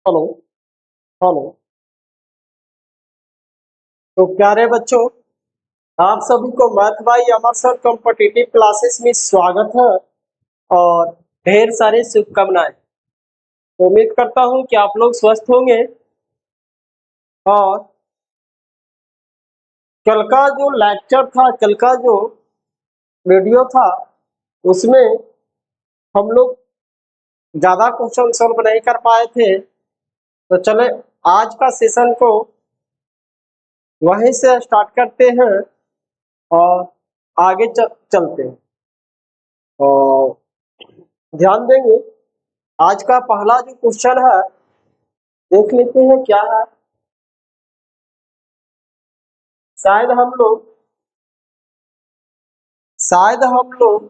Hello. Hello. तो प्यारे बच्चों, आप सभी को math by Amar sir competitive classes में स्वागत है और ढेर सारी शुभकामनाएं। उम्मीद करता हूं कि आप लोग स्वस्थ होंगे और कल का जो लेक्चर था, कल का जो वीडियो था, उसमें हम लोग ज्यादा क्वेश्चन सॉल्व नहीं कर पाए थे। तो चले आज का सेशन को वहीं से स्टार्ट करते हैं और आगे चलते हैं और ध्यान देंगे। आज का पहला जो क्वेश्चन है, देख लेते हैं क्या है। शायद हम लोग शायद हम लोग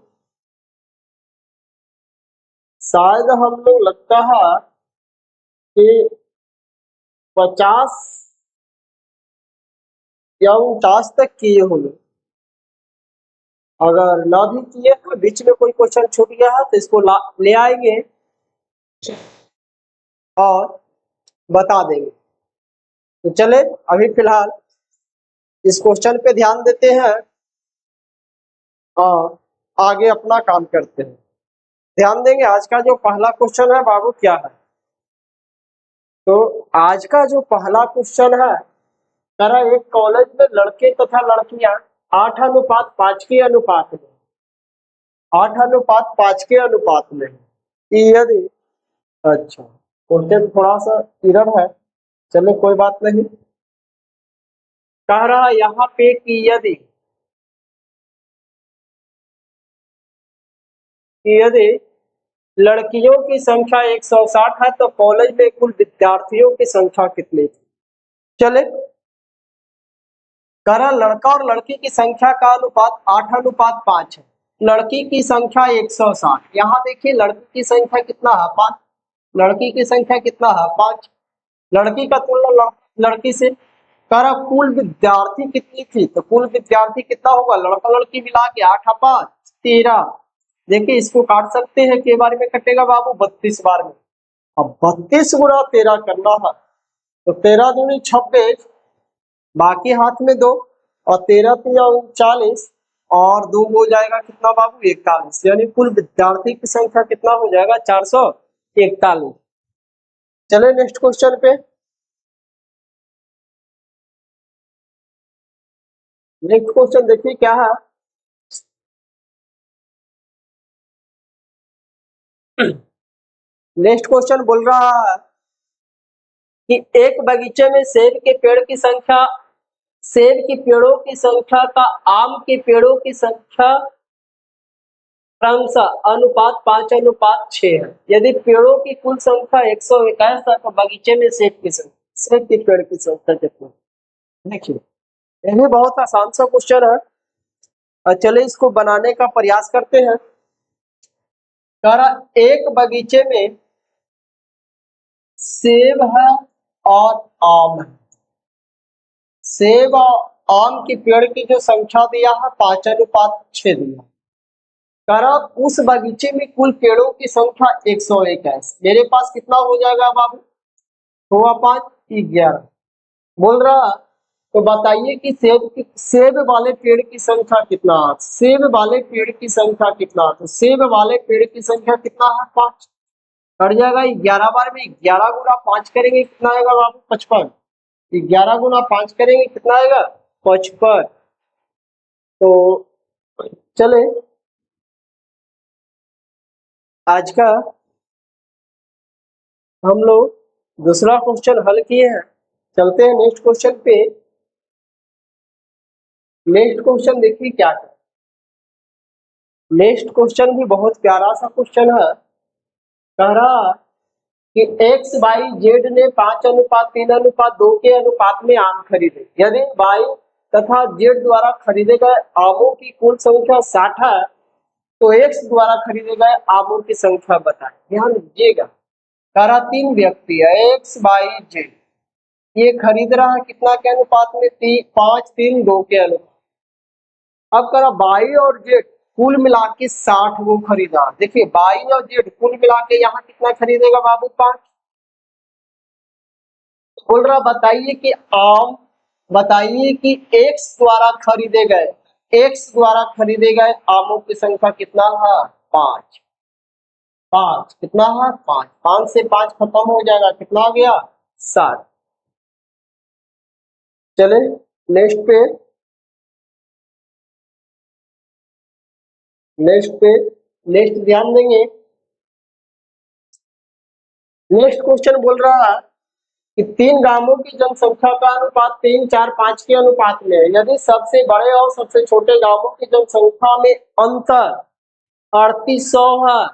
शायद हम लोग लगता है कि 50 या 49 तक किए होंगे। अगर ना भी किए तो बीच में कोई क्वेश्चन छूट गया है तो इसको ले आएंगे और बता देंगे। तो चले अभी फिलहाल इस क्वेश्चन पे ध्यान देते हैं और आगे अपना काम करते हैं। ध्यान देंगे। आज का जो पहला क्वेश्चन है बाबू क्या है। तो आज का जो पहला क्वेश्चन है, तरह एक कॉलेज में लड़के तथा लड़कियां 8:5 के अनुपात में 8:5 के अनुपात में है। यदि अच्छा, क्वेश्चन थोड़ा सा इरर है, चलो कोई बात नहीं। कह रहा है यहाँ पे कि यदि लड़कियों की संख्या 160 है तो कॉलेज में कुल विद्यार्थियों की संख्या कितनी थी। चले, कह रहा लड़का और लड़की की संख्या का अनुपात 8:5 है। लड़की की संख्या 160। यहाँ देखिए लड़की की संख्या कितना है, 5। लड़की की संख्या कितना है, 5। लड़की का तुलना लड़की से। कह रहा कुल विद्यार्थी कितनी थी, तो कुल विद्यार्थी कितना होगा, लड़का लड़की मिला के 8 5 13। देखिए इसको काट सकते हैं, के बार में कटेगा बाबू, 32 बार में। अब 32 गुणा 13 करना है तो 13 दूनी 26, बाकी हाथ में 2 और 13 तिया 39 और 2 हो जाएगा कितना बाबू, 41। यानी कुल विद्यार्थी की संख्या कितना हो जाएगा, 441। चले नेक्स्ट क्वेश्चन पे। नेक्स्ट क्वेश्चन देखिए क्या है। नेक्स्ट क्वेश्चन बोल रहा है कि एक बगीचे में सेब के पेड़ों की संख्या का आम के पेड़ों की संख्या क्रमशः अनुपात 5:6 है। यदि पेड़ों की कुल संख्या 121 है तो बगीचे में सेब के पेड़ की संख्या कितनी है? देखिए ये भी बहुत आसान सा क्वेश्चन है और चले इसको बनाने का प्रयास करते हैं। कह रहा एक बगीचे में सेब है और आम है। सेब और आम के पेड़ की जो संख्या दिया है 5:6 दिया। कह रहा उस बगीचे में कुल पेड़ों की संख्या 121। मेरे पास कितना हो जाएगा बाबू, 5 11 बोल रहा। तो बताइए कि सेब वाले पेड़ की संख्या कितना है। सेब वाले पेड़ की संख्या कितना है, तो सेब वाले पेड़ की संख्या कितना है, 5। कट जाएगा 11 बार में। 11 गुना 5 करेंगे कितना आएगा बाबू, 55। 11 गुना 5 करेंगे कितना आएगा, 55। तो चले आज का हम लोग दूसरा क्वेश्चन हल किए हैं। चलते हैं नेक्स्ट क्वेश्चन पे। नेक्स्ट क्वेश्चन देखिए क्या है। नेक्स्ट क्वेश्चन भी बहुत प्यारा सा क्वेश्चन है। कह रहा कि एक्स वाई जेड ने 5:3:2 के अनुपात में आम खरीदे। यदि वाई तथा जेड द्वारा खरीदे गए आमों की कुल संख्या 60 है तो एक्स द्वारा खरीदे गए आमों की संख्या बताएं। ध्यान दीजिएगा, कह रहा 3 व्यक्ति है, एक्स वाई जेड, ये खरीद रहा है कितना के अनुपात में, 5:3:2 के अनुपात। अब करा बाई और जेड कुल मिला के 60 वो खरीदा। देखिए बाई और जेड कुल मिला के यहाँ कितना खरीदेगा बाबू, 5। बोल रहा बताइए कि आम, बताइए कि एक्स द्वारा खरीदे गए आमों की संख्या कितना है? 5। 5 कितना है? 5। 5 से 5 खत्म हो जाएगा, कितना हो गया? 7। चले नेक्स्ट पे, नेक्स्ट ध्यान देंगे। नेक्स्ट क्वेश्चन बोल रहा है कि 3 गांवों की जनसंख्या का अनुपात 3, 4, 5 के अनुपात में है। यदि सबसे बड़े और सबसे छोटे गांवों की जनसंख्या में अंतर 3800 है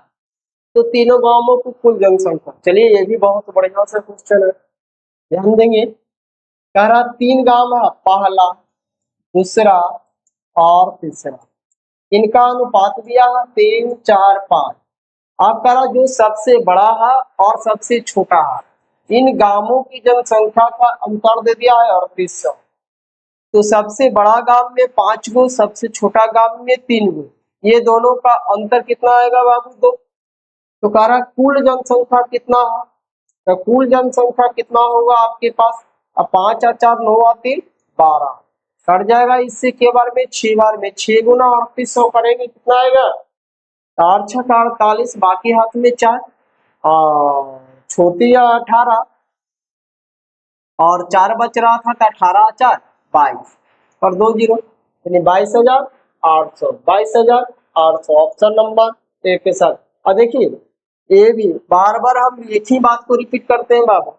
तो तीनों गांवों की कुल जनसंख्या। चलिए ये भी बहुत बढ़िया सा क्वेश्चन है, ध्यान देंगे। कह रहा 3 गांव है, पहला, दूसरा और तीसरा, इनका अनुपात दिया है 3, 4, 5। आप कह रहा जो सबसे बड़ा है और सबसे छोटा है, इन गांवों की जनसंख्या का अंतर दे दिया है 3800। तो सबसे बड़ा गांव में 5 गो, सबसे छोटा गांव में 3 गो, ये दोनों का अंतर कितना आएगा बाबू? 2। तो कह रहा कुल जनसंख्या कितना है? तो कुल जनसंख्या कितना होगा आपके पास? अब 5 और 4 9 और 3 12 कट जाएगा। इससे के बार में 6 बार में 6 गुना 3800 करेंगे, कितना आएगा? 4 6 48, बाकी हाथ में 4 और छोटी 18 और 4 बच रहा था तो 18 4 22 और 2 जीरो, यानी 22,800। 22,800 ऑप्शन नंबर ए के साथ। और देखिए ये भी बार बार हम एक ही बात को रिपीट करते हैं बाबू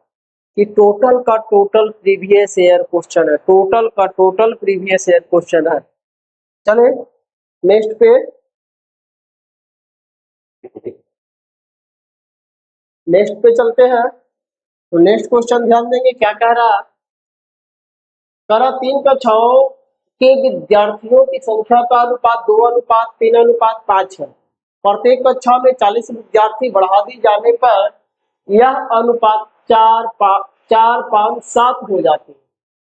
कि टोटल का टोटल प्रीवियस ईयर क्वेश्चन है, टोटल का टोटल प्रीवियस ईयर क्वेश्चन है। चले नेक्स्ट पे, चलते हैं। तो नेक्स्ट क्वेश्चन ध्यान देंगे क्या कह रहा। कह रहा 3 कक्षाओं के विद्यार्थियों की संख्या का अनुपात 2:3:5 है। प्रत्येक कक्षा में 40 विद्यार्थी बढ़ा दी जाने पर यह अनुपात 4:5:7 हो जाती है।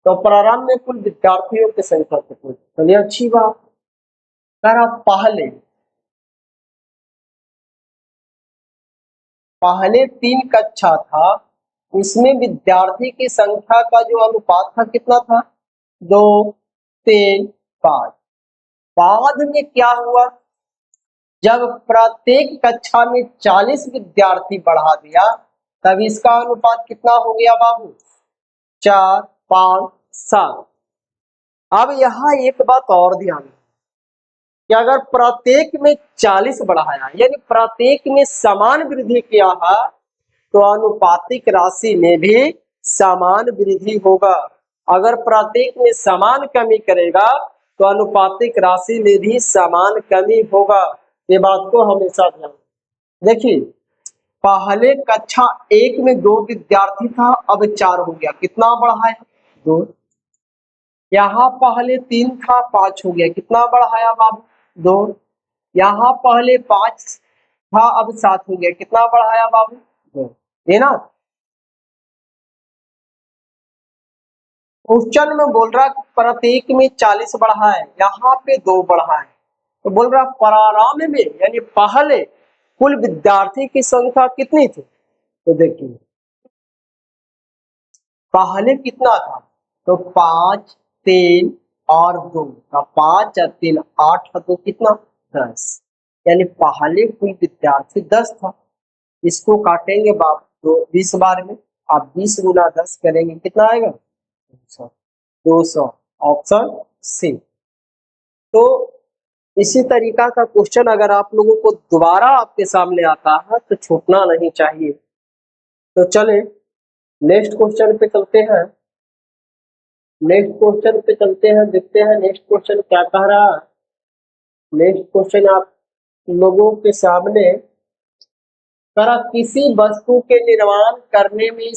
तो प्रारंभ में कुल विद्यार्थियों की संख्या कितनी? चलिए अच्छी बात। कह रहा पहले 3 कक्षा था, उसमें विद्यार्थी की संख्या का जो अनुपात था कितना था? 2:3:5। बाद में क्या हुआ? जब प्रत्येक कक्षा में 40 विद्यार्थी बढ़ा दिया तब इसका अनुपात कितना हो गया बाबू? 4:5:7। अब यहाँ एक बात और ध्यान दें कि अगर प्रत्येक में 40 बढ़ाया यानी प्रत्येक में समान वृद्धि किया है तो अनुपातिक राशि में भी समान वृद्धि होगा। अगर प्रत्येक में समान कमी करेगा तो अनुपातिक राशि में भी समान कमी होगा। ये बात को हमेशा ध्यान। देखिए पहले कक्षा 1 में 2 विद्यार्थी था, अब 4 हो गया, कितना बढ़ाया? 2। यहाँ पहले 3 था, 5 हो गया, कितना बढ़ाया बाबू? 2। यहाँ पहले 5 था, अब 7 हो गया, कितना बढ़ाया बाबू? 2। ये ना क्वेश्चन में बोल रहा कि प्रत्येक में 40 बढ़ा है, यहाँ पे 2 बढ़ा है। तो बोल रहा प्रारंभ में यानी पहले कुल विद्यार्थी की संख्या कितनी थी? तो देखिए पहले कितना था? तो 5 3 और 2 का 5 और 3 8 है, तो कितना? 10। यानी पहले कुल विद्यार्थी 10 था। इसको काटेंगे बाप तो 20 बार में, आप 20 गुना 10 करेंगे, कितना आएगा? 200। Option C. तो इसी तरीका का क्वेश्चन अगर आप लोगों को दोबारा आपके सामने आता है तो छूटना नहीं चाहिए। तो चले नेक्स्ट क्वेश्चन पे चलते हैं। देखते हैं नेक्स्ट क्वेश्चन क्या कह रहा है। नेक्स्ट क्वेश्चन आप लोगों के सामने करा किसी वस्तु के निर्माण करने में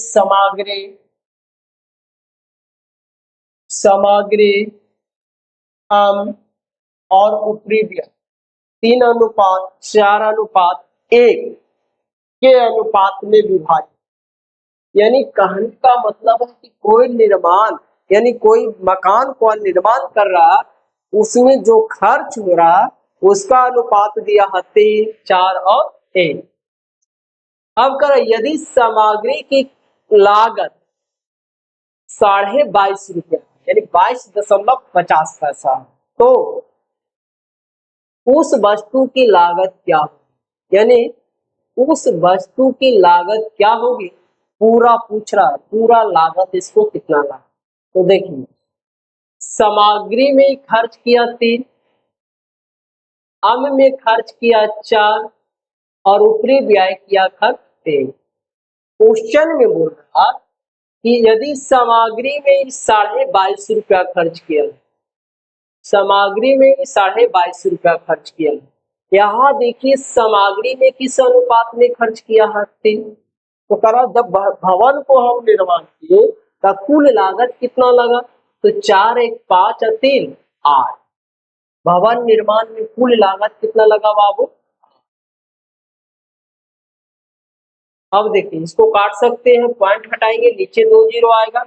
सामग्री और ऊपरी व्यय 3:4:1 के अनुपात में विभाजित। यानी कहने का मतलब है कि कोई निर्माण यानी कोई मकान को निर्माण कर रहा, उसमें जो खर्च हो रहा उसका अनुपात दिया है 3, 4 और 1। अब कर यदि सामग्री की लागत 22.5 रुपया, यानी 22.50 तो उस वस्तु की लागत क्या होगी, यानी उस वस्तु की लागत क्या होगी, पूरा पूछ रहा है, पूरा लागत इसको कितना लगा। तो देखिए सामग्री में खर्च किया 3, अन्न में खर्च किया 4 और ऊपरी व्यय किया खर्च 3। क्वेश्चन में बोल रहा कि यदि सामग्री में 22.5 रुपया खर्च किया, सामग्री में 22.5 रुपया खर्च किया, यहाँ देखिए सामग्री में किस अनुपात में खर्च किया है 3। तो करा जब भवन को हम निर्माण किए तो कुल लागत कितना लगा, तो 4 1 5 और 3 8। भवन निर्माण में कुल लागत कितना लगा बाबू। अब देखिए इसको काट सकते हैं, पॉइंट हटाएंगे नीचे 2 जीरो आएगा।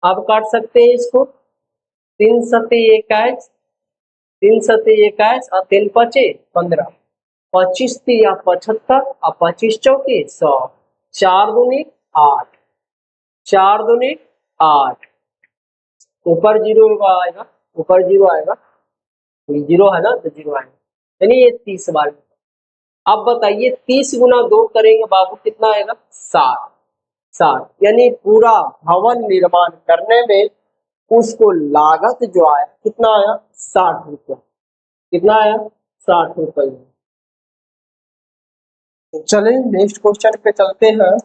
अब काट सकते हैं इसको, 3 सते 21, 3 सते 21 और 3 पचे 15, 25 तिया 75 और 25 चौके 100, 4 दूनी 8, 4 दूनी 8, ऊपर जीरो आएगा, ऊपर जीरो आएगा, जीरो है ना तो जीरो आएगा, यानी ये 30 बार। अब बताइए 30 गुना 2 करेंगे बाबू कितना आएगा, 60, 60, यानी पूरा भवन निर्माण करने में उसको लागत जो आया कितना आया, 60 रुपया। कितना आया, 60 रुपये। तो चलिए नेक्स्ट क्वेश्चन पे चलते हैं।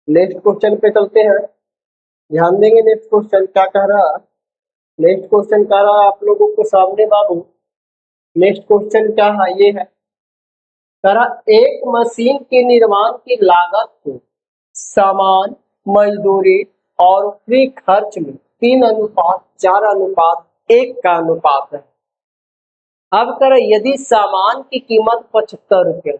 नेक्स्ट क्वेश्चन पे चलते हैं, ध्यान देंगे नेक्स्ट क्वेश्चन क्या कह रहा है। नेक्स्ट क्वेश्चन कह रहा है आप लोगों को सामने बाबू, नेक्स्ट क्वेश्चन क्या है, ये है कह रहा एक मशीन के निर्माण की लागत को सामान, मजदूरी और ऊपरी खर्च में 3:4:1 का अनुपात है। अब कर यदि सामान की कीमत 75 रुपया,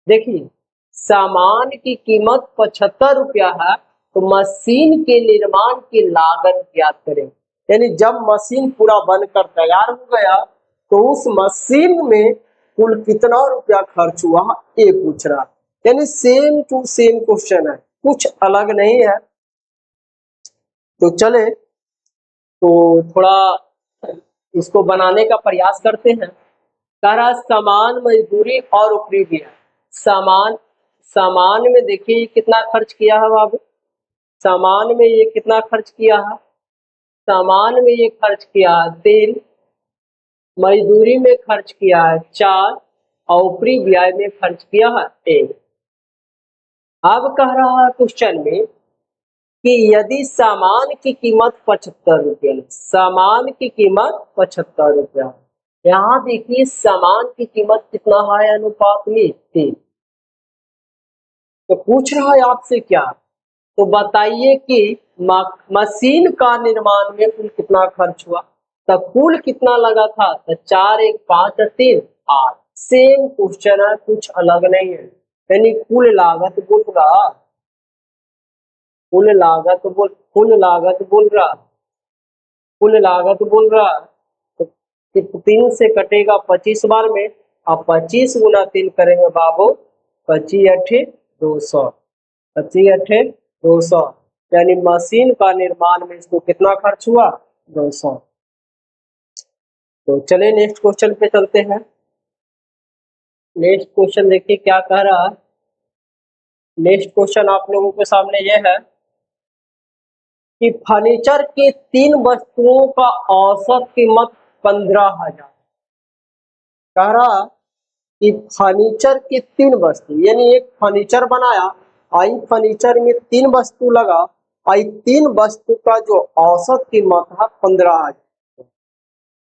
देखिए सामान की कीमत 75 रुपया है तो मशीन के निर्माण की लागत ज्ञात करें। यानी जब मशीन पूरा बनकर तैयार हो गया तो उस मशीन में कुल कितना रुपया खर्च हुआ ये पूछ रहा। यानी सेम टू सेम क्वेश्चन है, कुछ अलग नहीं है। तो चले तो थोड़ा इसको बनाने का प्रयास करते हैं। सारा सामान, मजदूरी और ऊपरी व्यय। सामान में देखिए कितना खर्च किया है बाबू, सामान में ये कितना खर्च किया है, सामान में ये खर्च किया है 3, मजदूरी में खर्च किया है 4 और ऊपरी व्यय में खर्च किया है 1। अब कह रहा है क्वेश्चन में कि यदि सामान की कीमत 75 रुपया, सामान की कीमत 75 रुपया, यहाँ देखिए सामान की कीमत कितना है अनुपात में 3। तो पूछ रहा है आपसे क्या, तो बताइए कि मशीन का निर्माण में कुल कितना खर्च हुआ, तो कुल कितना लगा था, तो 4 1 5 3 8। सेम क्वेश्चन है, कुछ अलग नहीं है। यानी कुल लागत बोल रहा, कुल लागत बोल, कुल लागत बोल रहा, कुल लागत बोल रहा। तो 3 से कटेगा 25 बार में, अब 25 गुना 3 करेंगे बाबू, 25 8 200, 25 8 200, यानी मशीन का निर्माण में इसको कितना खर्च हुआ, 200। तो चले नेक्स्ट क्वेश्चन पे चलते हैं। नेक्स्ट क्वेश्चन देखिए क्या कह रहा है। नेक्स्ट क्वेश्चन आप लोगों के सामने यह है कि फर्नीचर की 3 वस्तुओं का औसत कीमत 15,000। कह रहा कि फर्नीचर की 3 वस्तु, यानी एक फर्नीचर बनाया, आई फर्नीचर में 3 वस्तु लगा, आई 3 वस्तु का जो औसत कीमत है 15,000।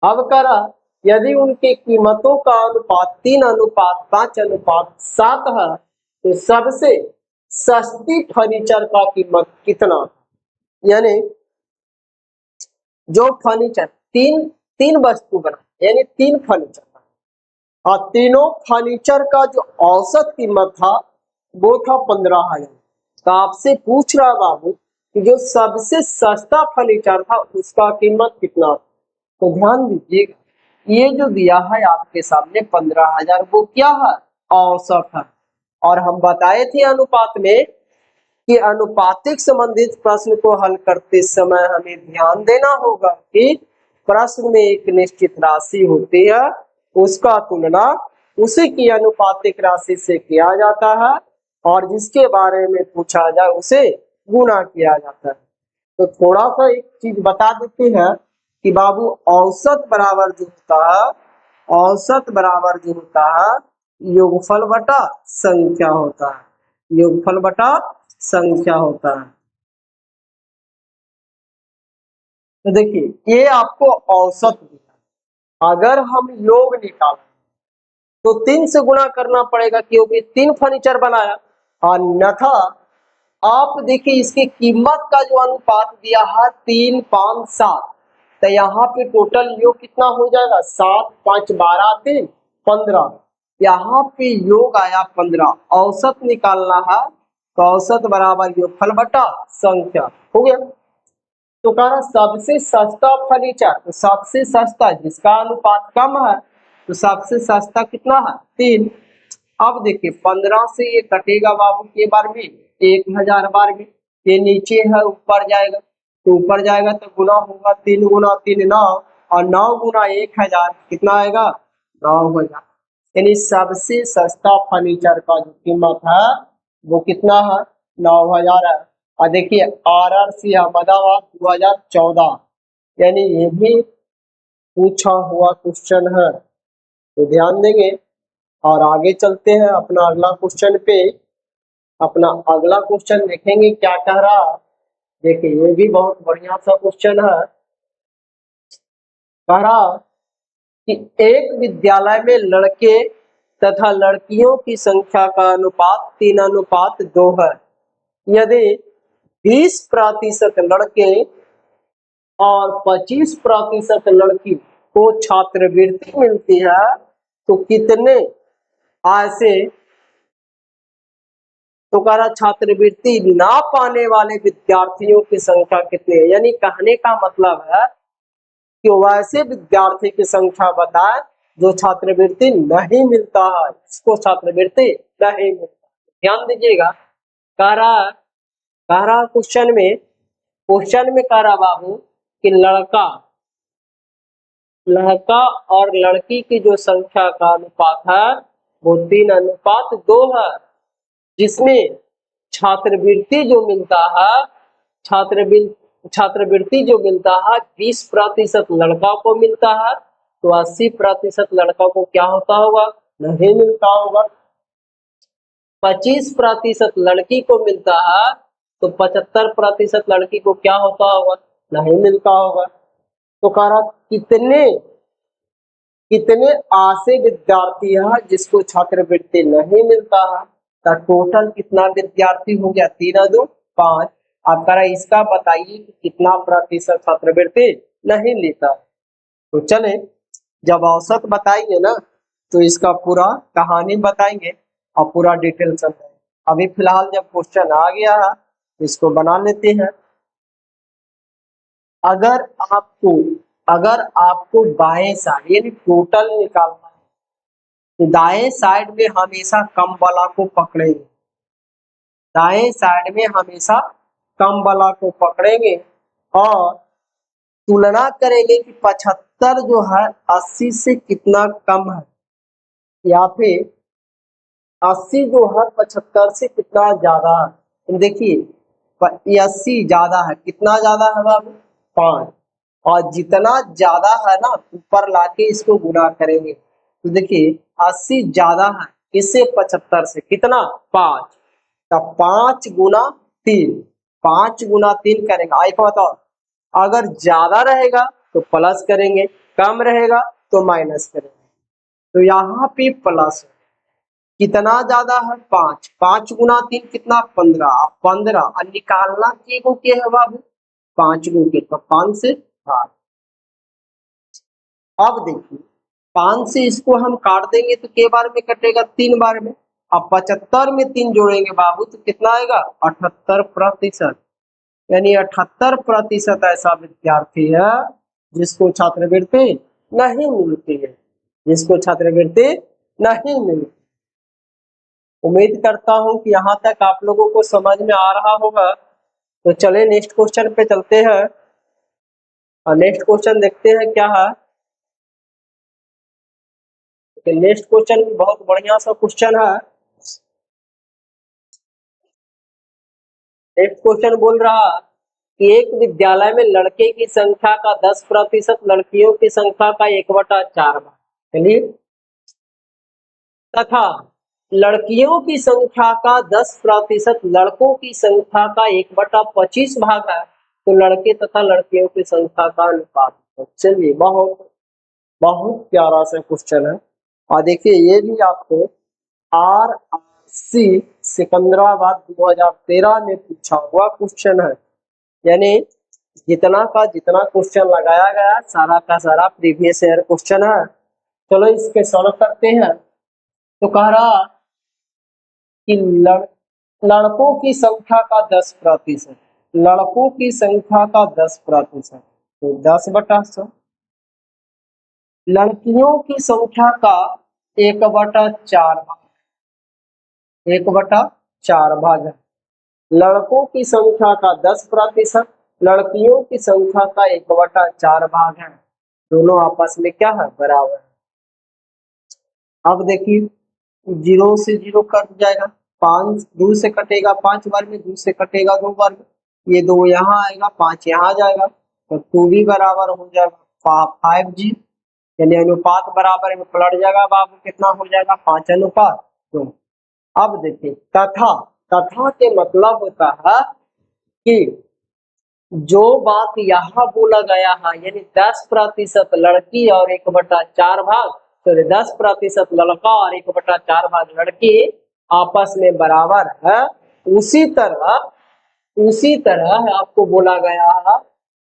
अब कह रहा यदि उनकी कीमतों का अनुपात 3:5:7 है तो सबसे सस्ती फर्नीचर का कीमत कितना। यानी जो फर्नीचर तीन वस्तु बना, यानी 3 फर्नीचर बना और तीनों फर्नीचर का जो औसत कीमत था वो था 15,000। तो आपसे पूछ रहा बाबू कि जो सबसे सस्ता फर्नीचर था उसका कीमत कितना। तो ध्यान दीजिएगा ये जो दिया है आपके सामने 15,000 वो क्या है, औसत है। और हम बताए थे अनुपात में कि अनुपातिक संबंधित प्रश्न को हल करते समय हमें ध्यान देना होगा कि प्रश्न में एक निश्चित राशि होती है, उसका तुलना उसी की अनुपातिक राशि से किया जाता है और जिसके बारे में पूछा जाए उसे गुणा किया जाता है। तो थोड़ा सा एक चीज बता देते हैं कि बाबू औसत बराबर जो होता है, औसत बराबर जो होता है योगफल बटा संख्या होता है, योगफल बटा संख्या होता है। तो देखिए ये आपको औसत दिया, अगर हम योग निकालें तो 3 से गुणा करना पड़ेगा क्योंकि 3 फर्नीचर बनाया, अन्यथा आप देखिए इसकी कीमत का जो अनुपात दिया है 3, 5, 7, तो यहाँ पे टोटल योग कितना हो जाएगा 7, 5, 12, 3, 15, यहाँ पे योग आया 15, औसत निकालना है तो औसत बराबर योगफल बटा संख्या हो गया। तो कह रहा सबसे सस्ता फर्नीचर, तो सबसे सस्ता जिसका अनुपात कम है तो सबसे सस्ता कितना है 3। अब देखिए 15 से ये कटेगा बाबू के बार में 1000 बार में, ये नीचे है ऊपर जाएगा तो ऊपर जाएगा तो गुना होगा 3 गुना 3 9 और 9 गुना 1000 कितना आएगा 9000। यानी सबसे सस्ता फर्नीचर का जो कीमत है वो कितना है 9000 है। और देखिए RRC अहमदाबाद 2014, यानी ये भी पूछा हुआ क्वेश्चन है, तो ध्यान देंगे। और आगे चलते हैं अपना अगला क्वेश्चन पे, अपना अगला क्वेश्चन देखेंगे क्या कह रहा। देखिए ये भी बहुत बढ़िया सा क्वेश्चन है, कह रहा कि एक विद्यालय में लड़के तथा लड़कियों की संख्या का अनुपात 3:2 है। यदि 20% लड़के और 25% लड़की को छात्रवृत्ति मिलती है तो कितने ऐसे, तो कह रहा छात्रवृत्ति ना पाने वाले विद्यार्थियों की संख्या कितनी है। यानी कहने का मतलब है कि वैसे विद्यार्थी की संख्या बताए जो छात्रवृत्ति नहीं मिलता है, इसको छात्रवृत्ति नहीं मिलता। ध्यान दीजिएगा, कह रहा क्वेश्चन में कह रहा बाबू कि लड़का और लड़की की जो संख्या का अनुपात है वो 3:2 है, जिसमें छात्रवृत्ति जो मिलता है, छात्रवृत्ति जो मिलता है 20% लड़का को मिलता है तो 80% लड़का को क्या होता होगा नहीं मिलता होगा। 25% लड़की को मिलता है तो 75% लड़की को क्या होता होगा नहीं मिलता होगा। तो कह रहा कितने कितने ऐसे विद्यार्थी है जिसको छात्रवृत्ति नहीं मिलता है, तो टोटल कितना विद्यार्थी हो गया 3 5। आप कह रहा इसका बताइए कि कितना प्रतिशत छात्रवृत्ति नहीं लेता। तो चले जब औसत बताएंगे ना तो इसका पूरा कहानी बताएंगे और पूरा डिटेल समझाएंगे। अभी फिलहाल जब क्वेश्चन आ गया है तो इसको बना लेते हैं। अगर आपको अगर आपको बाएं साइड यानी टोटल निकालना है तो दाएं साइड में हमेशा कम वाला को पकड़ेंगे, दाएं साइड में हमेशा कम वाला को पकड़ेंगे और तुलना करेंगे कि 75 जो है 80 से कितना कम है या फिर 80 जो है 75 से कितना ज्यादा है। तो देखिए 80 ज्यादा है, कितना ज्यादा है बाबू 5, और जितना ज्यादा है ना ऊपर लाके इसको गुणा करेंगे तो देखिए 80 ज्यादा है इससे 75 से कितना 5, तब 5 गुना 3, 5 गुना 3 करेंगे। आई को बताओ अगर ज्यादा रहेगा तो प्लस करेंगे, कम रहेगा तो माइनस करेंगे। तो यहाँ पे प्लस कितना ज्यादा है 5, 5 गुना 3 कितना 15, 15 और निकालना के को क्या है बाबू 5 गो के, तो 5 से 8। अब देखिए 5 से इसको हम काट देंगे तो के बार में कटेगा 3 बार में। अब 75 में 3 जोड़ेंगे बाबू तो कितना आएगा 78%। यानी 78% ऐसा विद्यार्थी है जिसको छात्रवृत्ति नहीं मिलती है, जिसको छात्रवृत्ति नहीं मिलती। उम्मीद करता हूं कि यहाँ तक आप लोगों को समझ में आ रहा होगा। तो चले नेक्स्ट क्वेश्चन पे चलते हैं और नेक्स्ट क्वेश्चन देखते हैं क्या है। तो नेक्स्ट क्वेश्चन भी बहुत बढ़िया सा क्वेश्चन है। नेक्स्ट क्वेश्चन बोल रहा कि एक विद्यालय में लड़के की संख्या का 10%, लड़कियों की संख्या का 1/4 भाग, चलिए, तथा लड़कियों की संख्या का 10%, लड़कों की संख्या का 1/25 भाग है, तो लड़के तथा लड़कियों की संख्या का अनुपात। चलिए, बहुत बहुत प्यारा सा क्वेश्चन है। और देखिए ये भी आपको RRC सिकंदराबाद 2013 में पूछा हुआ क्वेश्चन है। यानी जितना का जितना क्वेश्चन लगाया गया सारा का सारा प्रीवियस ईयर क्वेश्चन है। चलो इसके सॉल्व करते हैं। तो कह रहा कि लड़कों की संख्या का 10%, लड़कों की संख्या का 10%, तो 10/100। लड़कियों की संख्या का 1/4 भाग, 1/4 भाग है। लड़कों की संख्या का 10%, लड़कियों की संख्या का 1/4 भाग है। दोनों आपस में क्या है, बराबर है। अब देखिए 0 से 0 कट जाएगा, 5 2 से कटेगा 5 बार में, 2 से कटेगा 2 बार में, ये 2 यहाँ आएगा, 5 यहाँ जाएगा, तो 2 भी बराबर हो जाएगा 5G, यानी अनुपात बराबर में पलट जाएगा बाबू, कितना हो जाएगा 5:2। अब देखिए तथा, तथा के मतलब होता है कि जो बात यहाँ बोला गया है, यानी 10% लड़की और 1/4 भाग, तो 10% लड़का और 1/4 भाग लड़की आपस में बराबर है। उसी तरह आपको बोला गया है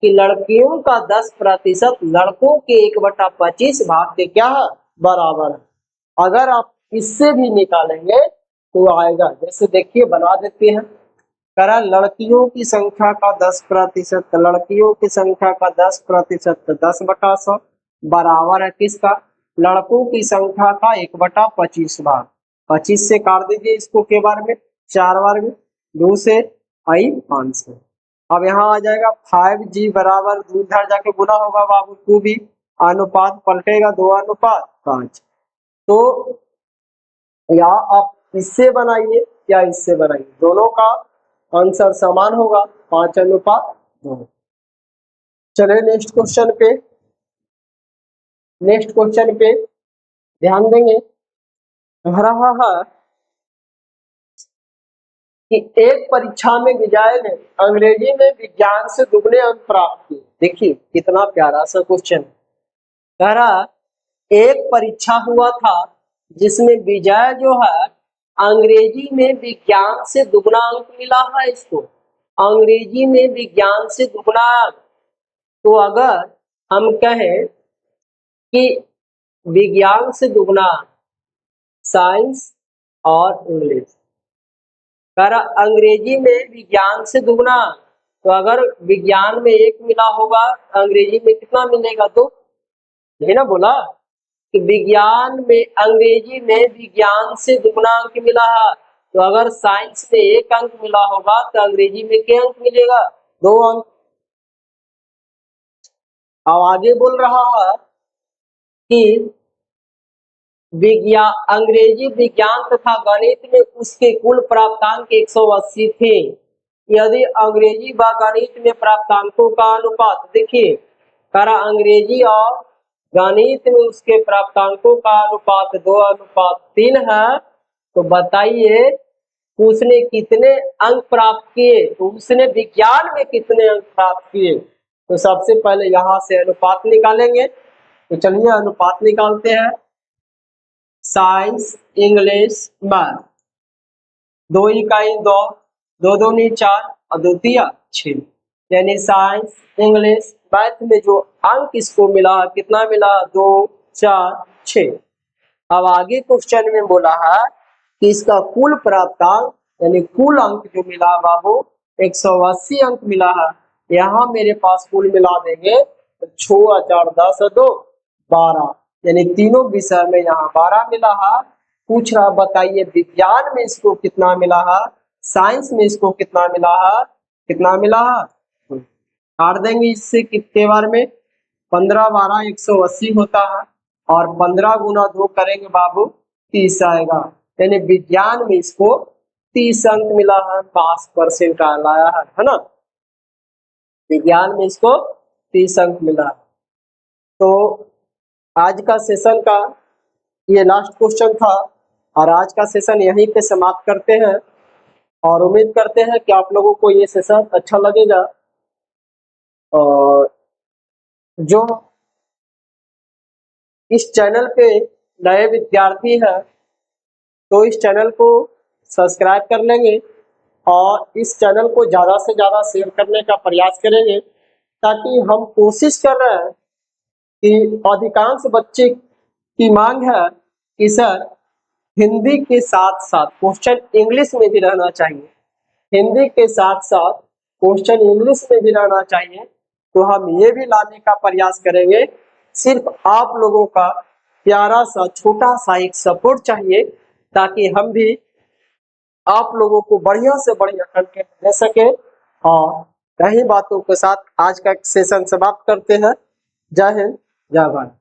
कि लड़कियों का 10% लड़कों के 1/25 भाग के क्या है, बराबर है। अगर आप इससे भी निकालेंगे तो आएगा, जैसे देखिए बना देते हैं। करा लड़कियों की संख्या का 10%, लड़कियों की संख्या का 10%, तो 10/100 बराबर है किसका, लड़कों की संख्या का 1/25 भाग। 25 से काट दीजिए इसको के बार में, 4 बार में, 2 से आई 5 से। अब यहाँ आ जाएगा 5G बराबर, 2 इधर जाके गुना होगा बाबू, 2 भी, अनुपात पलटेगा 2:5। तो या आप इससे बनाइए या इससे बनाइए, दोनों का आंसर समान होगा 5:2। चलिए नेक्स्ट क्वेश्चन पे, नेक्स्ट क्वेश्चन पे ध्यान देंगे। रहा है कि एक परीक्षा में विजय ने अंग्रेजी में विज्ञान से दुगने अंक प्राप्त किए। देखिए कितना प्यारा सा क्वेश्चन। कह रहा एक परीक्षा हुआ था जिसमें विजय जो है अंग्रेजी में विज्ञान से दुगना अंक मिला है इसको, अंग्रेजी में विज्ञान से दुगना अंक। तो अगर हम कहें कि विज्ञान से दुगना साइंस और इंग्लिश, कर अंग्रेजी में विज्ञान से दुगना, तो अगर विज्ञान में 1 मिला होगा, अंग्रेजी में कितना मिलेगा, तो ये ना बोला कि विज्ञान में, अंग्रेजी में विज्ञान से दुगना अंक मिला है, तो अगर साइंस में 1 अंक मिला होगा तो अंग्रेजी में क्या अंक मिलेगा, 2 अंक। अब आगे बोल रहा है कि विज्ञान, अंग्रेजी, विज्ञान तथा गणित में उसके कुल प्राप्तांक 180 थे। यदि अंग्रेजी व गणित में प्राप्तांकों का अनुपात, देखिए करा अंग्रेजी और गणित में उसके प्राप्तांकों का अनुपात 2:3 है, तो बताइए उसने कितने अंक प्राप्त किए, तो उसने विज्ञान में कितने अंक प्राप्त किए। तो सबसे पहले यहाँ से अनुपात निकालेंगे। तो चलिए अनुपात निकालते हैं। साइंस, इंग्लिश, मैथ, 2 इकाई 2, 2 दूनी 4 और 2 तिया 6, यानी साइंस, इंग्लिश, मैथ में जो अंक इसको मिला, कितना मिला, 2 4 6। अब आगे क्वेश्चन में बोला है कि इसका कुल प्राप्तांक यानी कुल अंक जो मिला बाबू 180 अंक मिला है। यहाँ मेरे पास कुल मिला देंगे तो 6 और 4 10 और 2 12, यानी तीनों विषय में यहाँ 12 मिला है। पूछ रहा बताइए विज्ञान में इसको कितना मिला है, साइंस में इसको कितना मिला है, कितना मिला है। काट देंगे इससे कितने बार में, 15 12 180 होता है और 15 गुना 2 करेंगे बाबू 30 आएगा। यानी विज्ञान में इसको 30 अंक मिला है, पास परसेंटाइल लाया है ना। विज्ञान में इसको 30 अंक मिला। तो आज का सेशन का ये लास्ट क्वेश्चन था और आज का सेशन यहीं पे समाप्त करते हैं और उम्मीद करते हैं कि आप लोगों को ये सेशन अच्छा लगेगा। और जो इस चैनल पे नए विद्यार्थी हैं तो इस चैनल को सब्सक्राइब कर लेंगे और इस चैनल को ज़्यादा से ज़्यादा शेयर करने का प्रयास करेंगे, ताकि हम कोशिश कर रहे हैं कि अधिकांश बच्चे की मांग है कि सर हिंदी के साथ साथ क्वेश्चन इंग्लिश में भी रहना चाहिए, हिंदी के साथ साथ क्वेश्चन इंग्लिश में भी रहना चाहिए। तो हम ये भी लाने का प्रयास करेंगे। सिर्फ आप लोगों का प्यारा सा छोटा सा एक सपोर्ट चाहिए, ताकि हम भी आप लोगों को बढ़िया से बढ़िया कंटेंट दे सके। और यही बातों के साथ आज का सेशन समाप्त करते हैं। जय हिंद, जय भारत।